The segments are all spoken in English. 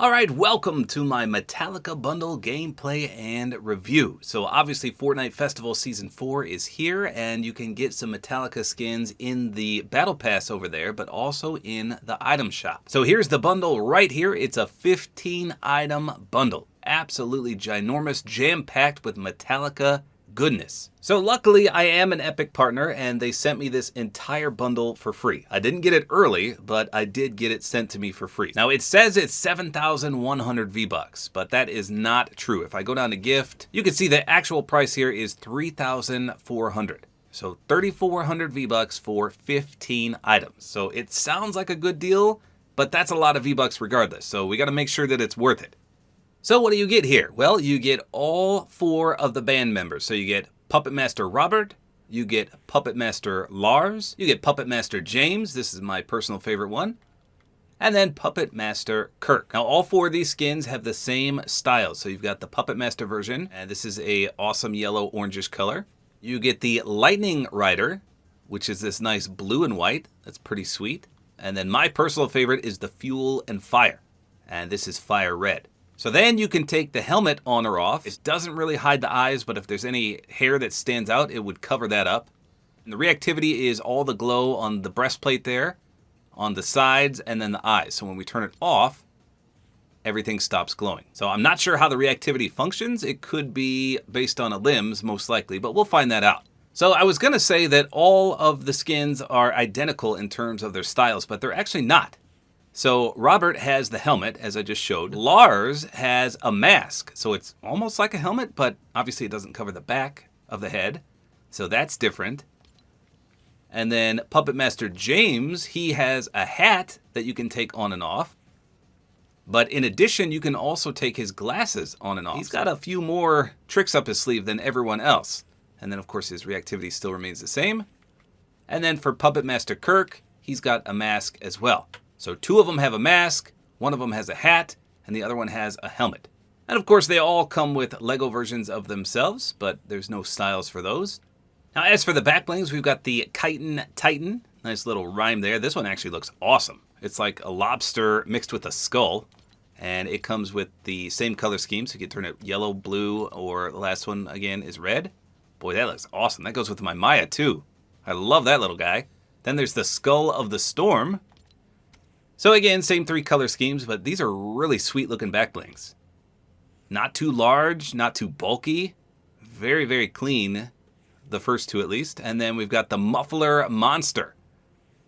Alright, welcome to my Metallica bundle gameplay and review. So obviously Fortnite Festival Season 4 is here, and you can get some Metallica skins in the Battle Pass over there, but also in the item shop. So here's the bundle right here. It's a 15 item bundle. Absolutely ginormous, jam-packed with Metallica goodness. So luckily I am an Epic partner and they sent me this entire bundle for free. I didn't get it early, but I did get it sent to me for free. Now it says it's 7,100 V-Bucks, but that is not true. If I go down to gift, you can see the actual price here is 3,400. So 3,400 V-Bucks for 15 items. So it sounds like a good deal, but that's a lot of V-Bucks regardless. So we gotta make sure that it's worth it. So what do you get here? Well, you get all 4 of the band members. So you get Puppet Master Robert, you get Puppet Master Lars, you get Puppet Master James, this is my personal favorite one, and then Puppet Master Kirk. Now all 4 of these skins have the same style. So you've got the Puppet Master version, and this is a awesome yellow orangish color. You get the Lightning Rider, which is this nice blue and white. That's pretty sweet. And then my personal favorite is the Fuel and Fire, and this is Fire Red. So then you can take the helmet on or off. It doesn't really hide the eyes, but if there's any hair that stands out, it would cover that up. And the reactivity is all the glow on the breastplate there, on the sides, and then the eyes. So when we turn it off, everything stops glowing. So I'm not sure how the reactivity functions. It could be based on a limbs, most likely, but we'll find that out. So I was going to say that all of the skins are identical in terms of their styles, but they're actually not. So Robert has the helmet, as I just showed. Lars has a mask, so it's almost like a helmet, but obviously it doesn't cover the back of the head, so that's different. And then Puppet Master James, he has a hat that you can take on and off. But in addition, you can also take his glasses on and off. He's got a few more tricks up his sleeve than everyone else. And then, of course, his reactivity still remains the same. And then for Puppet Master Kirk, he's got a mask as well. So 2 of them have a mask, 1 of them has a hat, and the other one has a helmet. And of course, they all come with Lego versions of themselves, but there's no styles for those. Now, as for the back blings, we've got the Chitin Titan. Nice little rhyme there. This one actually looks awesome. It's like a lobster mixed with a skull, and it comes with the same color scheme, so you can turn it yellow, blue, or the last one, again, is red. Boy, that looks awesome. That goes with my Maya, too. I love that little guy. Then there's the Skull of the Storm. So again, same 3 color schemes, but these are really sweet looking back blings. Not too large, not too bulky. Very, very clean, the first 2 at least. And then we've got the Muffler Monster.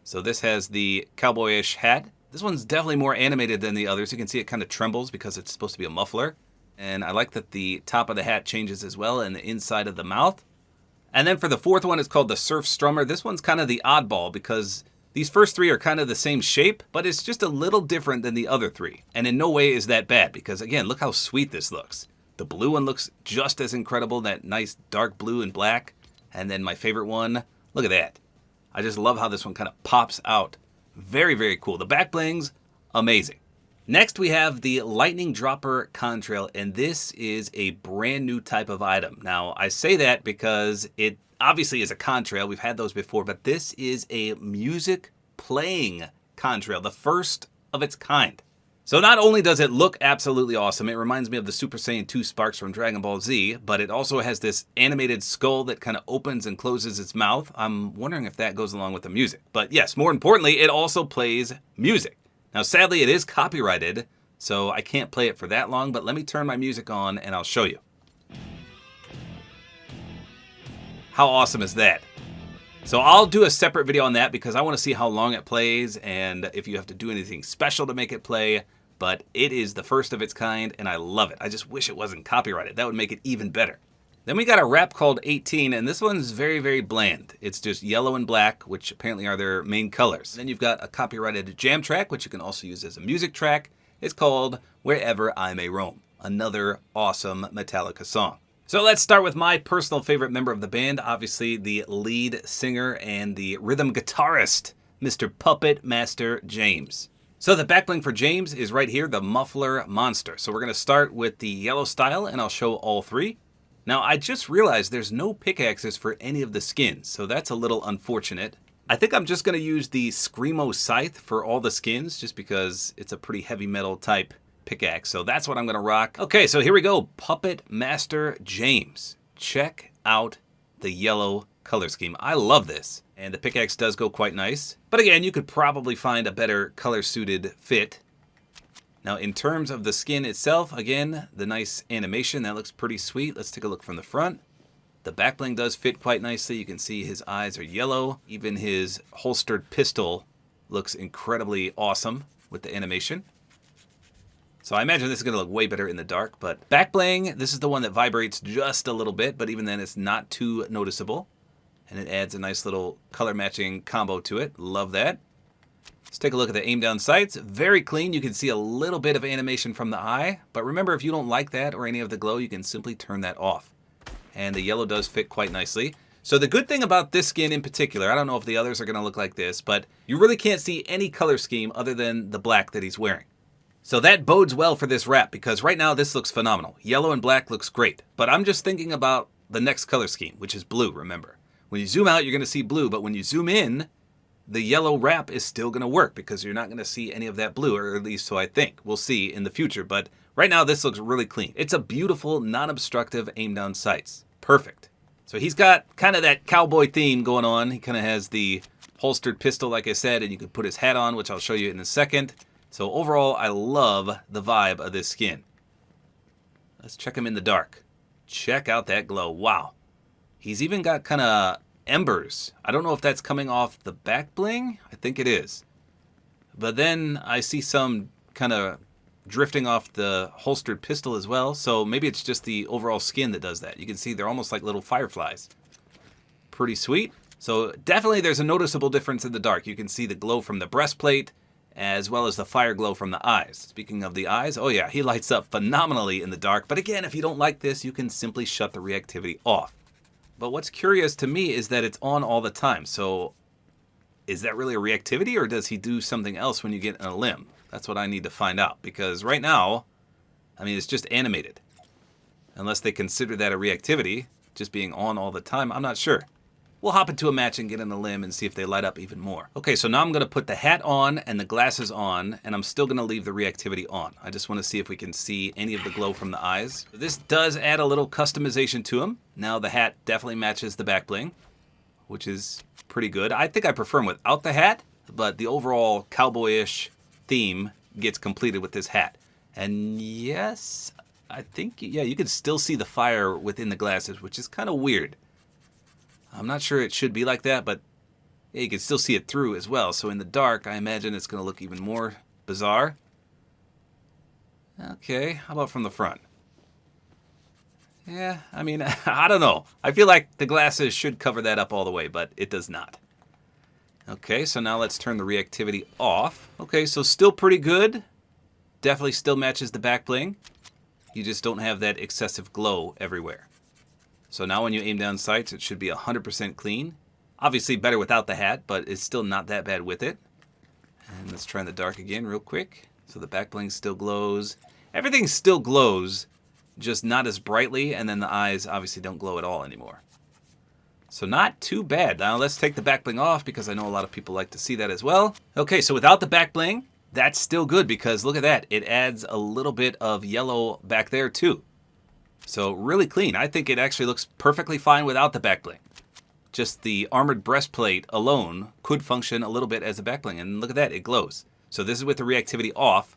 So this has the cowboyish hat. This one's definitely more animated than the others. You can see it kind of trembles because it's supposed to be a muffler. And I like that the top of the hat changes as well, and the inside of the mouth. And then for the 4th one, it's called the Surf Strummer. This one's kind of the oddball because these first 3 are kind of the same shape, but it's just a little different than the other 3. And in no way is that bad because, again, look how sweet this looks. The blue one looks just as incredible, that nice dark blue and black. And then my favorite one, look at that. I just love how this one kind of pops out. Very, very cool. The back blings, amazing. Next, we have the Lightning Dropper Contrail, and this is a brand new type of item. Now, I say that because it obviously is a contrail. We've had those before, but this is a music playing contrail, the first of its kind. So not only does it look absolutely awesome, it reminds me of the Super Saiyan 2 Sparks from Dragon Ball Z, but it also has this animated skull that kind of opens and closes its mouth. I'm wondering if that goes along with the music. But yes, more importantly, it also plays music. Now, sadly, it is copyrighted, so I can't play it for that long, but let me turn my music on and I'll show you. How awesome is that? So I'll do a separate video on that because I want to see how long it plays and if you have to do anything special to make it play, but it is the first of its kind and I love it. I just wish it wasn't copyrighted. That would make it even better. Then we got a wrap called 18, and this one's very, very bland. It's just yellow and black, which apparently are their main colors. Then you've got a copyrighted jam track, which you can also use as a music track. It's called Wherever I May Roam, another awesome Metallica song. So let's start with my personal favorite member of the band, obviously the lead singer and the rhythm guitarist, Mr. Puppet Master James. So the back bling for James is right here, the Muffler Monster. So we're going to start with the yellow style, and I'll show all 3. Now, I just realized there's no pickaxes for any of the skins, so that's a little unfortunate. I think I'm just going to use the Screamo Scythe for all the skins, just because it's a pretty heavy metal type pickaxe. So that's what I'm going to rock. Okay, so here we go. Puppet Master James. Check out the yellow color scheme. I love this. And the pickaxe does go quite nice. But again, you could probably find a better color-suited fit. Now, in terms of the skin itself, again, the nice animation, that looks pretty sweet. Let's take a look from the front. The back bling does fit quite nicely. You can see his eyes are yellow. Even his holstered pistol looks incredibly awesome with the animation. So I imagine this is going to look way better in the dark. But back bling, this is the one that vibrates just a little bit, but even then it's not too noticeable. And it adds a nice little color matching combo to it. Love that. Let's take a look at the aim down sights. Very clean. You can see a little bit of animation from the eye. But remember, if you don't like that or any of the glow, you can simply turn that off. And the yellow does fit quite nicely. So the good thing about this skin in particular, I don't know if the others are going to look like this, but you really can't see any color scheme other than the black that he's wearing. So that bodes well for this wrap, because right now this looks phenomenal. Yellow and black looks great. But I'm just thinking about the next color scheme, which is blue, remember. When you zoom out, you're going to see blue, but when you zoom in, the yellow wrap is still going to work because you're not going to see any of that blue, or at least so I think. We'll see in the future, but right now this looks really clean. It's a beautiful, non-obstructive aim down sights. Perfect. So he's got kind of that cowboy theme going on. He kind of has the holstered pistol, like I said, and you can put his hat on, which I'll show you in a second. So overall, I love the vibe of this skin. Let's check him in the dark. Check out that glow. Wow. He's even got kind of embers. I don't know if that's coming off the back bling. I think it is. But then I see some kind of drifting off the holstered pistol as well. So maybe it's just the overall skin that does that. You can see they're almost like little fireflies. Pretty sweet. So definitely there's a noticeable difference in the dark. You can see the glow from the breastplate as well as the fire glow from the eyes. Speaking of the eyes, oh yeah, he lights up phenomenally in the dark. But again, if you don't like this, you can simply shut the reactivity off. But what's curious to me is that it's on all the time. So is that really a reactivity, or does he do something else when you get in a limb? That's what I need to find out, because right now, I mean, it's just animated. Unless they consider that a reactivity, just being on all the time, I'm not sure. We'll hop into a match and get in a limb and see if they light up even more. Okay, so now I'm going to put the hat on and the glasses on, and I'm still going to leave the reactivity on. I just want to see if we can see any of the glow from the eyes. This does add a little customization to him. Now the hat definitely matches the back bling, which is pretty good. I think I prefer him without the hat, but the overall cowboyish theme gets completed with this hat. And yes, I think, yeah, you can still see the fire within the glasses, which is kind of weird. I'm not sure it should be like that, but yeah, you can still see it through as well. So in the dark, I imagine it's going to look even more bizarre. Okay, how about from the front? Yeah, I mean, I don't know. I feel like the glasses should cover that up all the way, but it does not. Okay, so now let's turn the reactivity off. Okay, so still pretty good. Definitely still matches the back bling. You just don't have that excessive glow everywhere. So now when you aim down sights, it should be 100% clean. Obviously better without the hat, but it's still not that bad with it. And let's try in the dark again real quick. So the back bling still glows. Everything still glows, just not as brightly, and then the eyes obviously don't glow at all anymore. So not too bad. Now let's take the back bling off, because I know a lot of people like to see that as well. Okay, so without the back bling, that's still good, because look at that. It adds a little bit of yellow back there too. So really clean. I think it actually looks perfectly fine without the back bling. Just the armored breastplate alone could function a little bit as a back bling. And look at that, it glows. So this is with the reactivity off.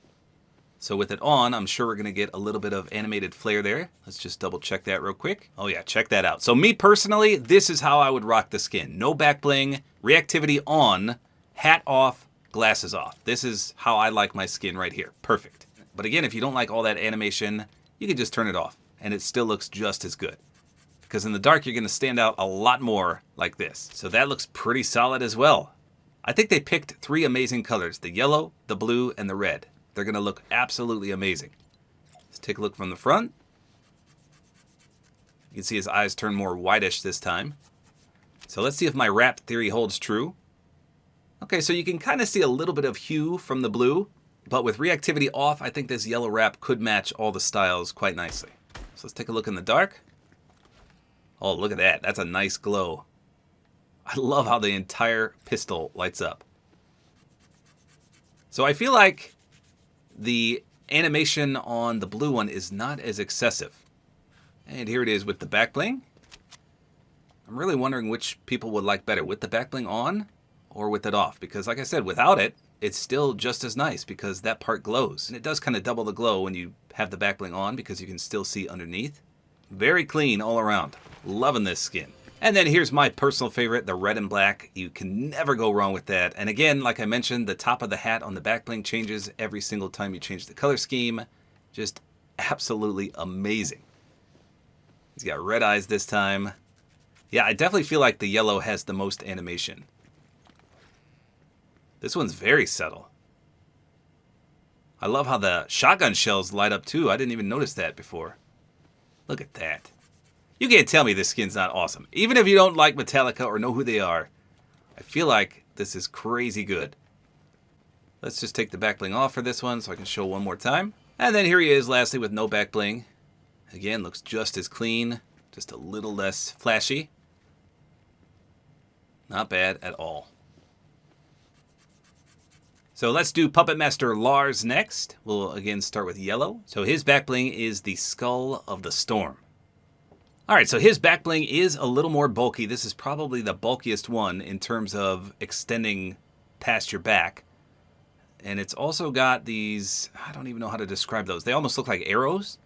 So with it on, I'm sure we're going to get a little bit of animated flare there. Let's just double check that real quick. Oh yeah, check that out. So me personally, this is how I would rock the skin. No back bling, reactivity on, hat off, glasses off. This is how I like my skin right here. Perfect. But again, if you don't like all that animation, you can just turn it off, and it still looks just as good. Because in the dark, you're going to stand out a lot more like this. So that looks pretty solid as well. I think they picked 3 amazing colors, the yellow, the blue, and the red. They're going to look absolutely amazing. Let's take a look from the front. You can see his eyes turn more whitish this time. So let's see if my wrap theory holds true. Okay, so you can kind of see a little bit of hue from the blue, but with reactivity off, I think this yellow wrap could match all the styles quite nicely. So let's take a look in the dark. Oh, look at that. That's a nice glow. I love how the entire pistol lights up. So I feel like the animation on the blue one is not as excessive. And here it is with the back bling. I'm really wondering which people would like better, with the back bling on or with it off. Because like I said, without it, it's still just as nice because that part glows. And it does kind of double the glow when you have the back bling on because you can still see underneath. Very clean all around. Loving this skin. And then here's my personal favorite, the red and black. You can never go wrong with that. And again, like I mentioned, the top of the hat on the back bling changes every single time you change the color scheme. Just absolutely amazing. He's got red eyes this time. Yeah, I definitely feel like the yellow has the most animation. This one's very subtle. I love how the shotgun shells light up too. I didn't even notice that before. Look at that. You can't tell me this skin's not awesome. Even if you don't like Metallica or know who they are, I feel like this is crazy good. Let's just take the back bling off for this one so I can show one more time. And then here he is lastly with no back bling. Again, looks just as clean, just a little less flashy. Not bad at all. So let's do Puppet Master Lars next. We'll again start with yellow. So his back bling is the Skull of the Storm. Alright, so his back bling is a little more bulky. This is probably the bulkiest one in terms of extending past your back. And it's also got these, I don't even know how to describe those. They almost look like arrows,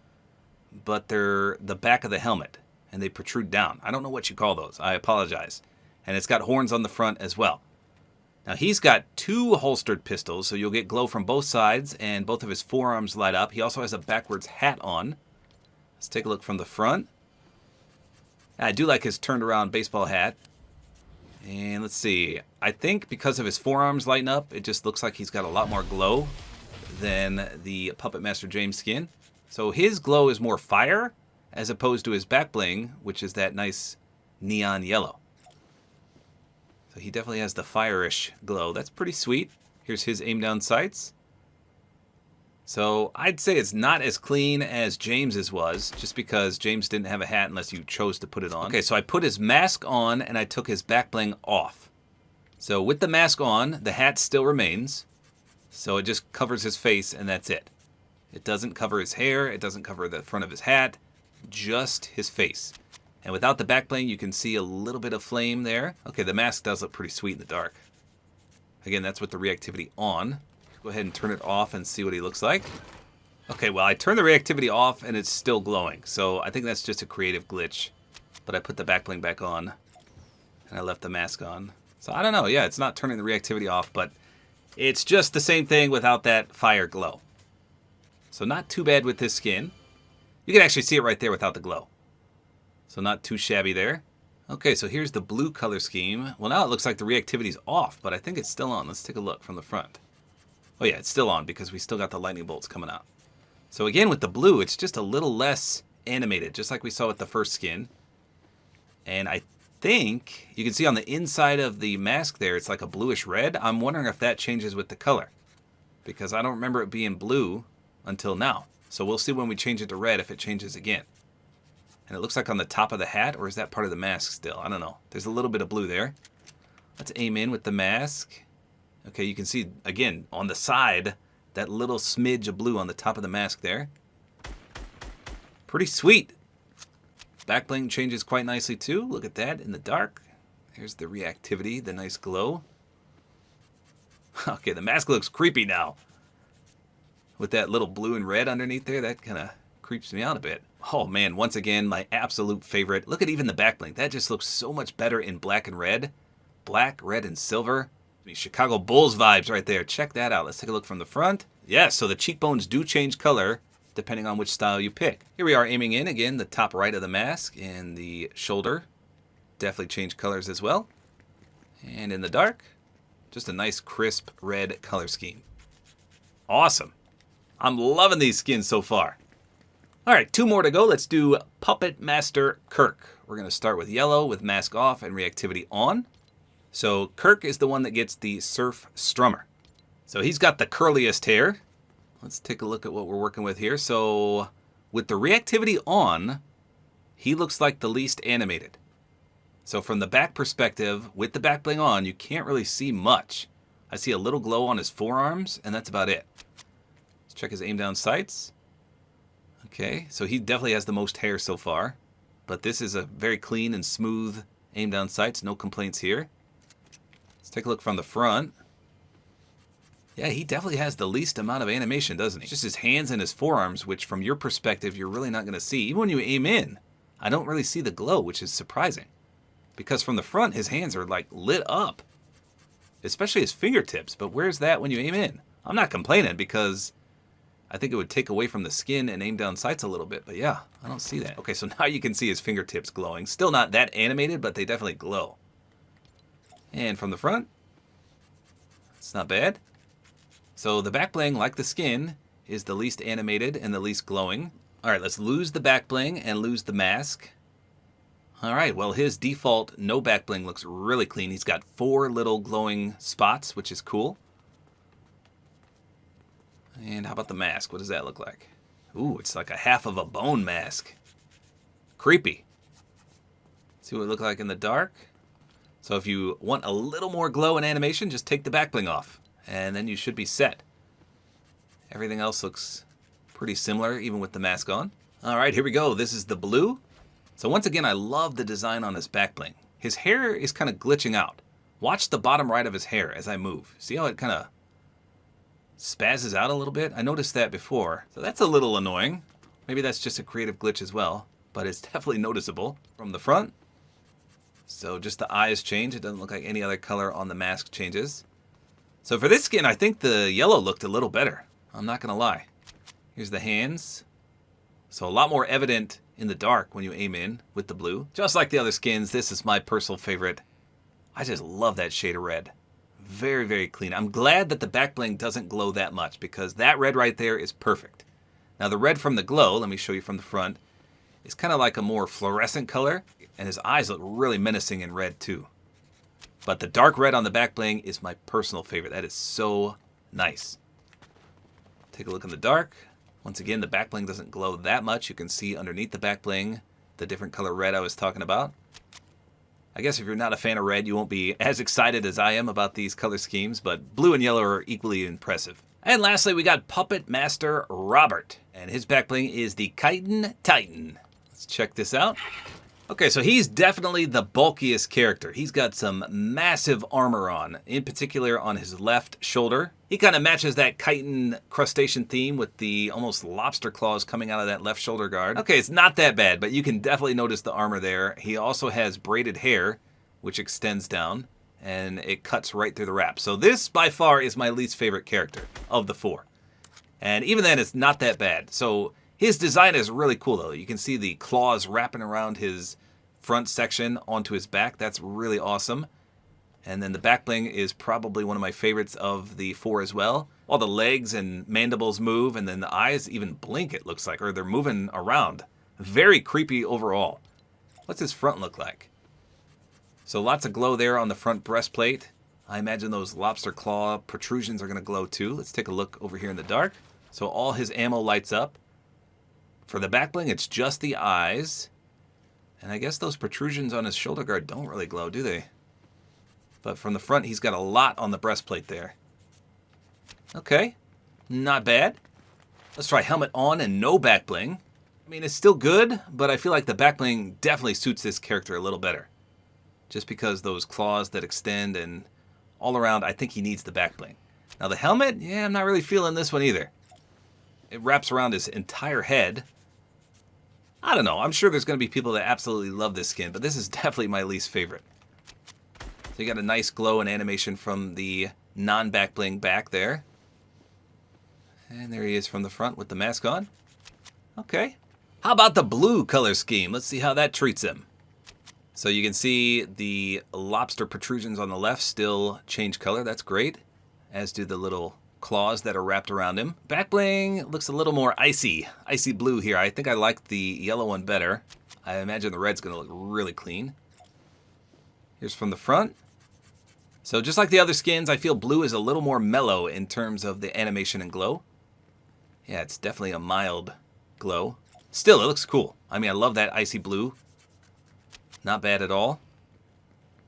but they're the back of the helmet and they protrude down. I don't know what you call those. I apologize. And it's got horns on the front as well. Now he's got two holstered pistols, so you'll get glow from both sides and both of his forearms light up. He also has a backwards hat on. Let's take a look from the front. I do like his turned around baseball hat. And let's see. I think because of his forearms lighting up, it just looks like he's got a lot more glow than the Puppet Master James skin. So his glow is more fire as opposed to his back bling, which is that nice neon yellow. So he definitely has the fire-ish glow. That's pretty sweet. Here's his aim down sights. So I'd say it's not as clean as James's was, just because James didn't have a hat unless you chose to put it on. Okay, so I put his mask on and I took his back bling off. So with the mask on, the hat still remains. So it just covers his face and that's it. It doesn't cover his hair, it doesn't cover the front of his hat, just his face. And without the back bling, you can see a little bit of flame there. Okay, the mask does look pretty sweet in the dark. Again, that's with the reactivity on. Go ahead and turn it off and see what he looks like. Okay, well, I turned the reactivity off and it's still glowing. So I think that's just a creative glitch. But I put the back bling back on and I left the mask on. So I don't know. Yeah, it's not turning the reactivity off, but it's just the same thing without that fire glow. So not too bad with this skin. You can actually see it right there without the glow. So not too shabby there. Okay, so here's the blue color scheme. Well, now it looks like the reactivity's off, but I think it's still on. Let's take a look from the front. Oh yeah, it's still on because we still got the lightning bolts coming out. So again, with the blue, it's just a little less animated, just like we saw with the first skin. And I think you can see on the inside of the mask there, it's like a bluish red. I'm wondering if that changes with the color, because I don't remember it being blue until now. So we'll see when we change it to red if it changes again. And it looks like on the top of the hat, or is that part of the mask still? I don't know. There's a little bit of blue there. Let's aim in with the mask. Okay, you can see, again, on the side, that little smidge of blue on the top of the mask there. Pretty sweet. Back bling changes quite nicely too. Look at that in the dark. Here's the reactivity, the nice glow. Okay, the mask looks creepy now. With that little blue and red underneath there, that kind of creeps me out a bit. Oh man, once again, my absolute favorite. Look at even the back bling. That just looks so much better in black and red. Black, red, and silver. I mean, Chicago Bulls vibes right there. Check that out. Let's take a look from the front. Yes, so the cheekbones do change color depending on which style you pick. Here we are aiming in again, the top right of the mask and the shoulder. Definitely change colors as well. And in the dark, just a nice crisp red color scheme. Awesome. I'm loving these skins so far. All right, 2 more to go. Let's do Puppet Master Kirk. We're going to start with yellow with mask off and reactivity on. So Kirk is the one that gets the Surf Strummer. So he's got the curliest hair. Let's take a look at what we're working with here. So with the reactivity on, he looks like the least animated. So from the back perspective, with the back bling on, you can't really see much. I see a little glow on his forearms, and that's about it. Let's check his aim down sights. Okay, so he definitely has the most hair so far. But this is a very clean and smooth aim down sights. No complaints here. Let's take a look from the front. Yeah, he definitely has the least amount of animation, doesn't he? Just his hands and his forearms, which from your perspective, you're really not going to see. Even when you aim in, I don't really see the glow, which is surprising. Because from the front, his hands are like lit up. Especially his fingertips, but where's that when you aim in? I'm not complaining because I think it would take away from the skin and aim down sights a little bit, but yeah, I don't see that. Okay, so now you can see his fingertips glowing. Still not that animated, but they definitely glow. And from the front, it's not bad. So the back bling, like the skin, is the least animated and the least glowing. All right, let's lose the back bling and lose the mask. All right, well, his default no back bling looks really clean. He's got 4 little glowing spots, which is cool. And how about the mask? What does that look like? Ooh, it's like a half of a bone mask. Creepy. See what it looks like in the dark? So if you want a little more glow and animation, just take the back bling off. And then you should be set. Everything else looks pretty similar, even with the mask on. All right, here we go. This is the blue. So once again, I love the design on his back bling. His hair is kind of glitching out. Watch the bottom right of his hair as I move. See how it kind of spazzes out a little bit? I noticed that before. So that's a little annoying. Maybe that's just a creative glitch as well, but it's definitely noticeable. From the front, so just the eyes change. It doesn't look like any other color on the mask changes. So for this skin, I think the yellow looked a little better. I'm not going to lie. Here's the hands. So a lot more evident in the dark when you aim in with the blue. Just like the other skins, this is my personal favorite. I just love that shade of red. Very, very clean. I'm glad that the back bling doesn't glow that much because that red right there is perfect. Now the red from the glow, let me show you from the front, is kind of like a more fluorescent color, and his eyes look really menacing in red too. But the dark red on the back bling is my personal favorite. That is so nice. Take a look in the dark. Once again, the back bling doesn't glow that much. You can see underneath the back bling the different color red I was talking about. I guess if you're not a fan of red, you won't be as excited as I am about these color schemes, but blue and yellow are equally impressive. And lastly, we got Puppet Master Robert, and his back bling is the Chitin Titan. Let's check this out. Okay, so he's definitely the bulkiest character. He's got some massive armor on, in particular on his left shoulder. He kind of matches that chitin crustacean theme with the almost lobster claws coming out of that left shoulder guard. Okay, it's not that bad, but you can definitely notice the armor there. He also has braided hair, which extends down, and it cuts right through the wrap. So this, by far, is my least favorite character of the 4. And even then, it's not that bad. So his design is really cool, though. You can see the claws wrapping around his front section onto his back. That's really awesome. And then the back bling is probably one of my favorites of the 4 as well. All the legs and mandibles move, and then the eyes even blink, it looks like, or they're moving around. Very creepy overall. What's his front look like? So lots of glow there on the front breastplate. I imagine those lobster claw protrusions are going to glow too. Let's take a look over here in the dark. So all his ammo lights up. For the back bling, it's just the eyes. And I guess those protrusions on his shoulder guard don't really glow, do they? But from the front, he's got a lot on the breastplate there. Okay, not bad. Let's try helmet on and no back bling. I mean, it's still good, but I feel like the back bling definitely suits this character a little better. Just because those claws that extend and all around, I think he needs the back bling. Now the helmet, yeah, I'm not really feeling this one either. It wraps around his entire head. I don't know, I'm sure there's going to be people that absolutely love this skin, but this is definitely my least favorite. So you got a nice glow and animation from the non-back bling back there. And there he is from the front with the mask on. Okay. How about the blue color scheme? Let's see how that treats him. So you can see the lobster protrusions on the left still change color. That's great. As do the little claws that are wrapped around him. Back bling looks a little more icy blue here. I think I like the yellow one better. I imagine the red's going to look really clean. Here's from the front. So just like the other skins, I feel blue is a little more mellow in terms of the animation and glow. Yeah, it's definitely a mild glow. Still, it looks cool. I mean, I love that icy blue. Not bad at all.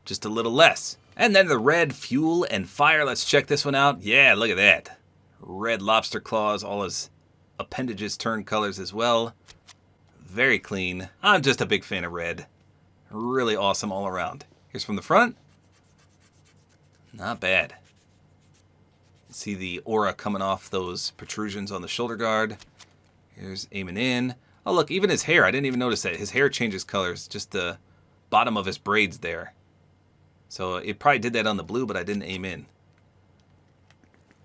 Just a little less. And then the red, fuel, and fire. Let's check this one out. Yeah, look at that. red lobster claws, all his appendages turn colors as well. Very clean. I'm just a big fan of red. Really awesome all around. Here's from the front. Not bad. See the aura coming off those protrusions on the shoulder guard. Here's aiming in. Oh look, even his hair. I didn't even notice that. His hair changes colors. Just the bottom of his braids there. So it probably did that on the blue, but I didn't aim in.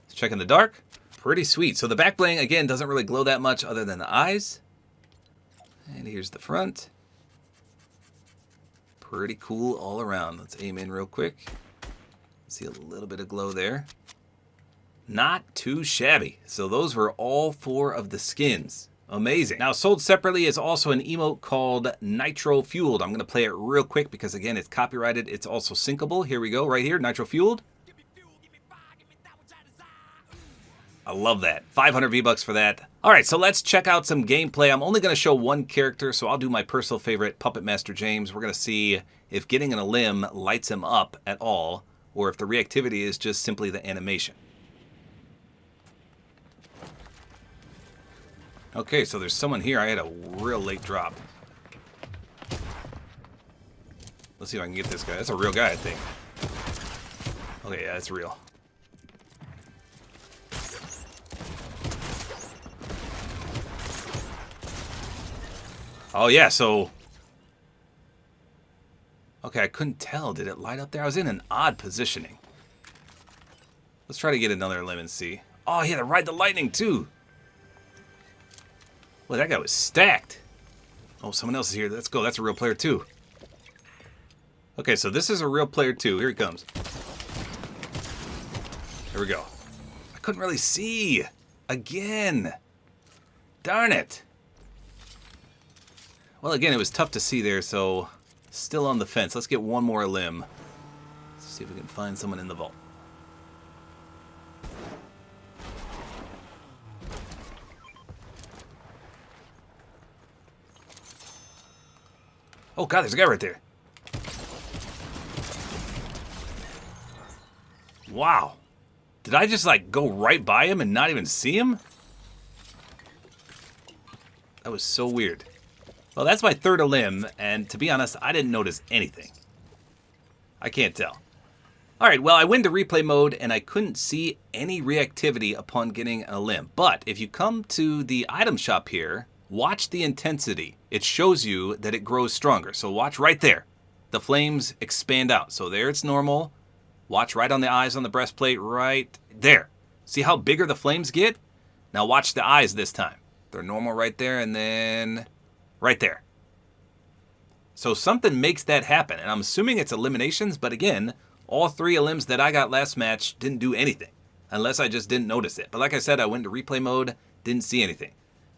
Let's check in the dark. Pretty sweet. So the back bling, again, doesn't really glow that much other than the eyes. And here's the front. Pretty cool all around. Let's aim in real quick. See a little bit of glow there. Not too shabby. So those were all 4 of the skins. Amazing. Now sold separately is also an emote called Nitro Fueled. I'm going to play it real quick because again it's copyrighted. It's also syncable. Here we go right here. Nitro Fueled. I love that. 500 V-Bucks for that. All right, so let's check out some gameplay. I'm only going to show one character, so I'll do my personal favorite, Puppet Master James. We're going to see if getting in a limb lights him up at all, or if the reactivity is just simply the animation. Okay, so there's someone here. I had a real late drop. Let's see if I can get this guy. That's a real guy, I think. Okay, yeah, that's real. Oh, yeah, so... Okay, I couldn't tell. Did it light up there? I was in an odd positioning. Let's try to get another limb and see. Oh, he had to ride the lightning, too. Well, that guy was stacked. Oh, someone else is here. Let's go. That's a real player, too. Okay, so this is a real player, too. Here he comes. Here we go. I couldn't really see. Again. Darn it. Well, again, it was tough to see there, so still on the fence. Let's get one more limb. Let's see if we can find someone in the vault. Oh, God, there's a guy right there. Wow. Did I just, like, go right by him and not even see him? That was so weird. Well, that's my third limb, and to be honest, I didn't notice anything. I can't tell. All right, well, I went to replay mode, and I couldn't see any reactivity upon getting a limb. But if you come to the item shop here, watch the intensity. It shows you that it grows stronger. So watch right there. The flames expand out. So there it's normal. Watch right on the eyes on the breastplate, right there. See how bigger the flames get? Now watch the eyes this time. They're normal right there, and then... right there. So something makes that happen, and I'm assuming it's eliminations, but again, all 3 limbs that I got last match didn't do anything, unless I just didn't notice it. But like I said, I went to replay mode, didn't see anything.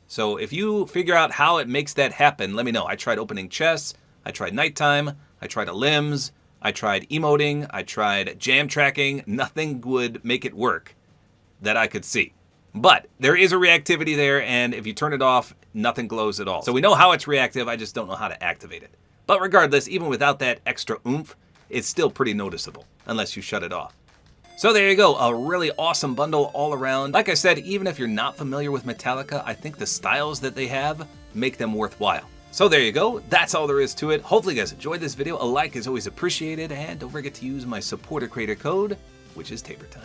So if you figure out how it makes that happen, let me know. I tried opening chests, I tried nighttime, I tried limbs, I tried emoting, I tried jam tracking. Nothing would make it work that I could see. But there is a reactivity there, and if you turn it off, nothing glows at all. So we know how it's reactive, I just don't know how to activate it. But regardless, even without that extra oomph, it's still pretty noticeable, unless you shut it off. So there you go, a really awesome bundle all around. Like I said, even if you're not familiar with Metallica, I think the styles that they have make them worthwhile. So there you go, that's all there is to it. Hopefully you guys enjoyed this video. A like is always appreciated, and don't forget to use my Support-A-Creator code, which is tabortime.